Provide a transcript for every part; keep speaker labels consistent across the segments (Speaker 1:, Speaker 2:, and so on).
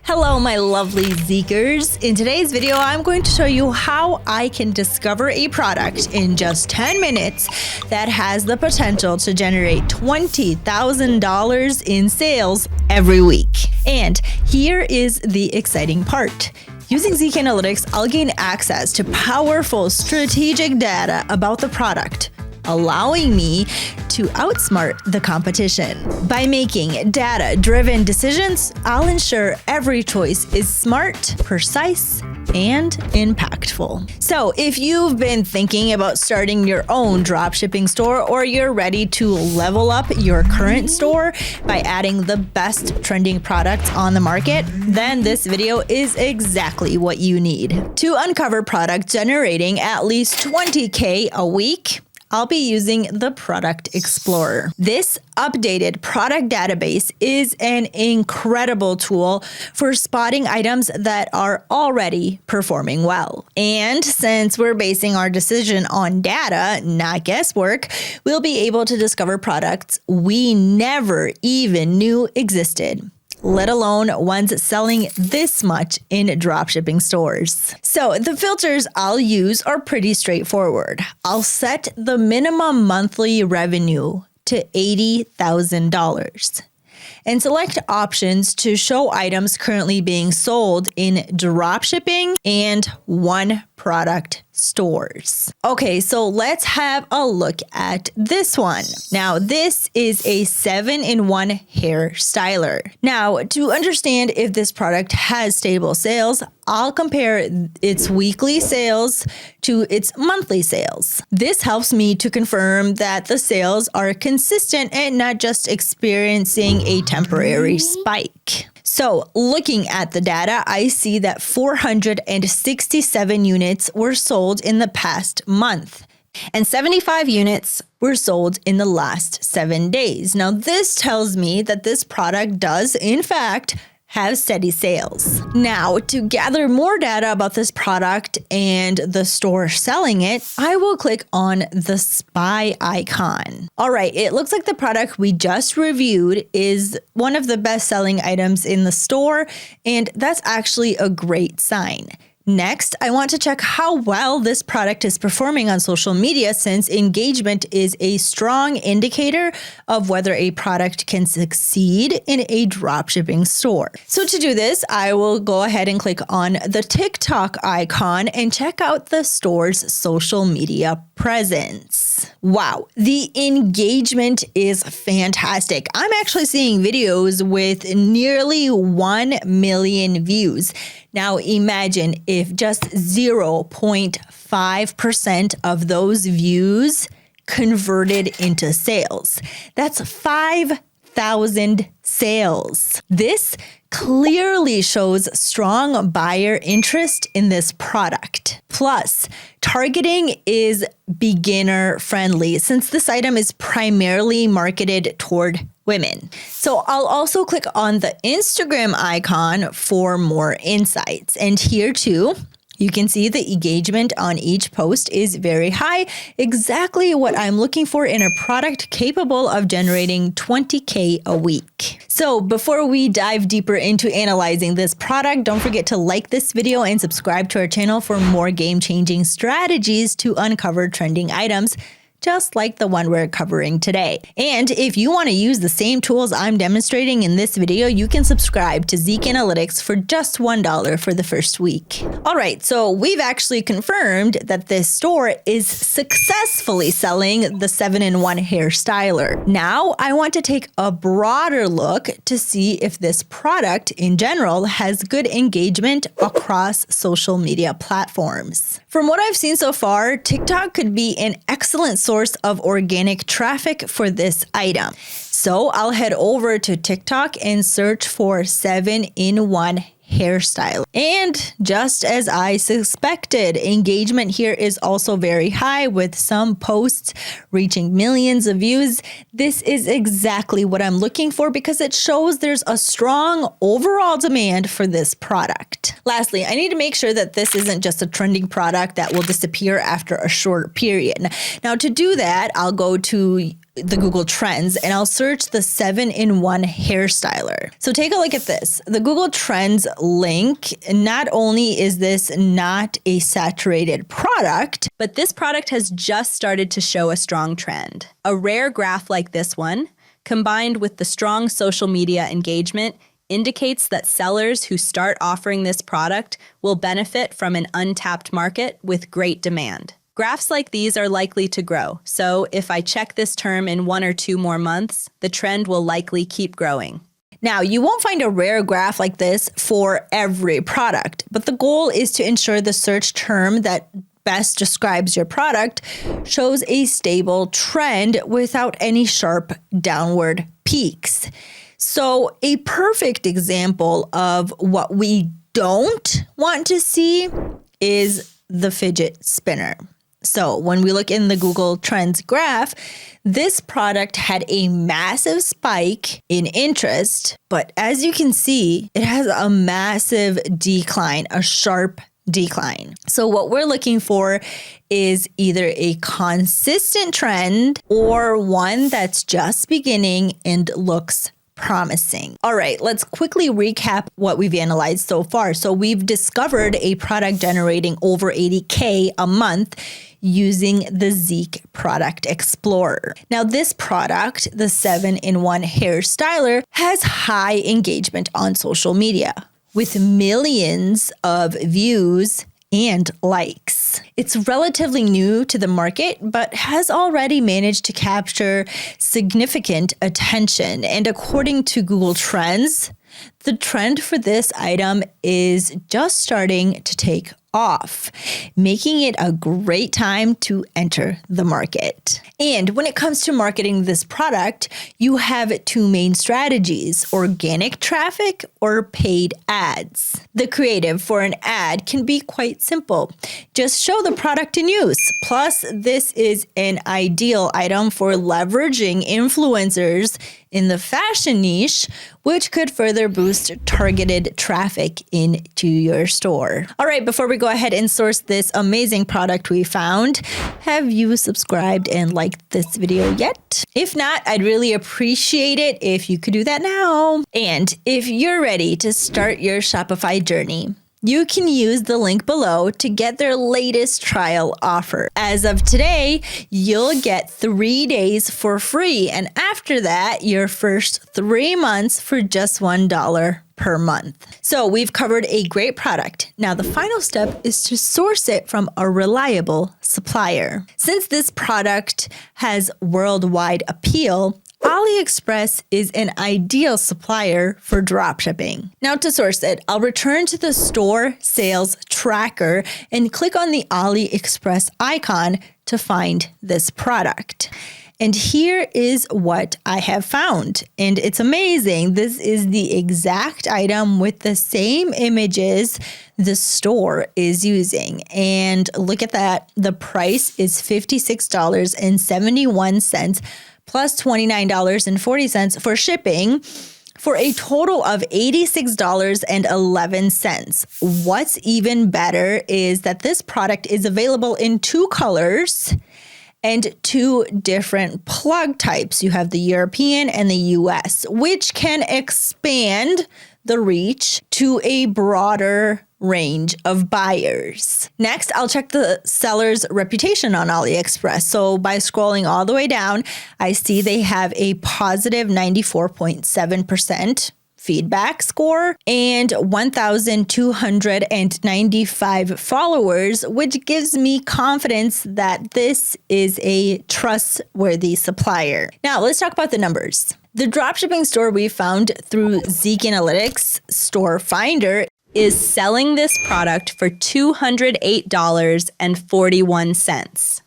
Speaker 1: Hello, my lovely ZIKers. In today's video, I'm going to show you how I can discover a product in just 10 minutes that has the potential to generate $20,000 in sales every week. And here is the exciting part. Using ZIK Analytics, I'll gain access to powerful strategic data about the product, allowing me to outsmart the competition. By making data-driven decisions, I'll ensure every choice is smart, precise, and impactful. So if you've been thinking about starting your own dropshipping store, or you're ready to level up your current store by adding the best trending products on the market, then this video is exactly what you need. To uncover products generating at least $20K a week, I'll be using the Product Explorer. This updated product database is an incredible tool for spotting items that are already performing well. And since we're basing our decision on data, not guesswork, we'll be able to discover products we never even knew existed, let alone ones selling this much in dropshipping stores. So the filters I'll use are pretty straightforward. I'll set the minimum monthly revenue to $80,000 and select options to show items currently being sold in dropshipping and one product stores. Okay, so let's have a look at this one. Now, this is a 7-in-1 hair styler. Now, to understand if this product has stable sales, I'll compare its weekly sales to its monthly sales. This helps me to confirm that the sales are consistent and not just experiencing a temporary spike. So looking at the data, I see that 467 units were sold in the past month, and 75 units were sold in the last 7 days. Now, this tells me that this product does, in fact, have steady sales. Now, to gather more data about this product and the store selling it, I will click on the spy icon. All right, it looks like the product we just reviewed is one of the best-selling items in the store, and that's actually a great sign. Next, I want to check how well this product is performing on social media, since engagement is a strong indicator of whether a product can succeed in a dropshipping store. So to do this, I will go ahead and click on the TikTok icon and check out the store's social media presence. Wow, the engagement is fantastic. I'm actually seeing videos with nearly 1 million views. Now imagine if just 0.5% of those views converted into sales. That's 5,000 sales. This clearly shows strong buyer interest in this product. Plus, targeting is beginner friendly, since this item is primarily marketed toward women. So I'll also click on the Instagram icon for more insights. And here too, you can see the engagement on each post is very high, exactly what I'm looking for in a product capable of generating $20K a week. So before we dive deeper into analyzing this product, don't forget to like this video and subscribe to our channel for more game-changing strategies to uncover trending items, just like the one we're covering today. And if you want to use the same tools I'm demonstrating in this video, you can subscribe to ZIK Analytics for just $1 for the first week. All right, so we've actually confirmed that this store is successfully selling the 7-in-1 hair styler. Now, I want to take a broader look to see if this product in general has good engagement across social media platforms. From what I've seen so far, TikTok could be an excellent source of organic traffic for this item. So I'll head over to TikTok and search for 7-in-1 hairstyle. And just as I suspected, engagement here is also very high, with some posts reaching millions of views. This is exactly what I'm looking for, because it shows there's a strong overall demand for this product. Lastly, I need to make sure that this isn't just a trending product that will disappear after a short period. Now, to do that, I'll go to the Google Trends and I'll search the 7-in-1 hair styler. So take a look at this. The Google Trends link, not only is this not a saturated product, but this product has just started to show a strong trend. A rare graph like this one, combined with the strong social media engagement, indicates that sellers who start offering this product will benefit from an untapped market with great demand. Graphs like these are likely to grow, so if I check this term in 1 or 2 more months, the trend will likely keep growing. Now, you won't find a rare graph like this for every product, but the goal is to ensure the search term that best describes your product shows a stable trend without any sharp downward peaks. So a perfect example of what we don't want to see is the fidget spinner. So when we look in the Google Trends graph, this product had a massive spike in interest, but as you can see, it has a massive decline, a sharp decline. So what we're looking for is either a consistent trend or one that's just beginning and looks promising. All right, let's quickly recap what we've analyzed so far. So we've discovered a product generating over 80K a month using the ZIK Product Explorer. Now this product, the 7-in-1 hair styler, has high engagement on social media with millions of views and likes. It's relatively new to the market, but has already managed to capture significant attention. And according to Google Trends, the trend for this item is just starting to take off, making it a great time to enter the market. And when it comes to marketing this product, you have 2 main strategies: organic traffic or paid ads. The creative for an ad can be quite simple. Just show the product in use. Plus, this is an ideal item for leveraging influencers in the fashion niche, which could further boost targeted traffic into your store. All right, before we go ahead and source this amazing product we found, have you subscribed and liked this video yet? If not, I'd really appreciate it if you could do that now. And if you're ready to start your Shopify journey, you can use the link below to get their latest trial offer. As of today, you'll get 3 days for free. And after that, your first 3 months for just $1 per month. So we've covered a great product. Now the final step is to source it from a reliable supplier. Since this product has worldwide appeal, AliExpress is an ideal supplier for dropshipping. Now to source it, I'll return to the Store Sales Tracker and click on the AliExpress icon to find this product. And here is what I have found. And it's amazing. This is the exact item with the same images the store is using. And look at that. The price is $56.71 plus $29.40 for shipping, for a total of $86.11. What's even better is that this product is available in 2 colors and 2 different plug types. You have the European and the US, which can expand the reach to a broader range of buyers. Next, I'll check the seller's reputation on AliExpress. So by scrolling all the way down, I see they have a positive 94.7% feedback score and 1,295 followers, which gives me confidence that this is a trustworthy supplier. Now, let's talk about the numbers. The dropshipping store we found through ZIK Analytics Store Finder is selling this product for $208.41.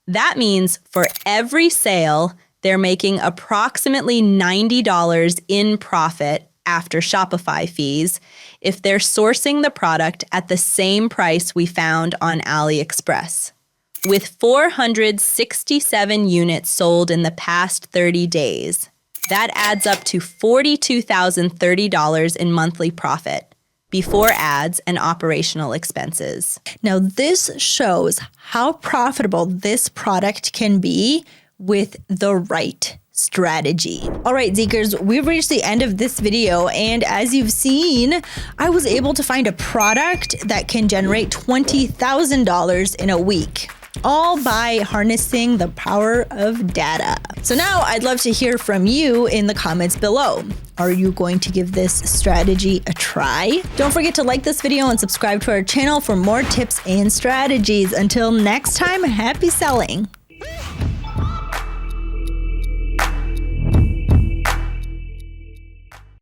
Speaker 1: That means for every sale, they're making approximately $90 in profit after Shopify fees if they're sourcing the product at the same price we found on AliExpress. With 467 units sold in the past 30 days, that adds up to $42,030 in monthly profit before ads and operational expenses. Now, this shows how profitable this product can be with the right strategy. All right, Zikers, we've reached the end of this video. And as you've seen, I was able to find a product that can generate $20,000 in a week, all by harnessing the power of data. So now I'd love to hear from you in the comments below. Are you going to give this strategy a try? Don't forget to like this video and subscribe to our channel for more tips and strategies. Until next time, happy selling.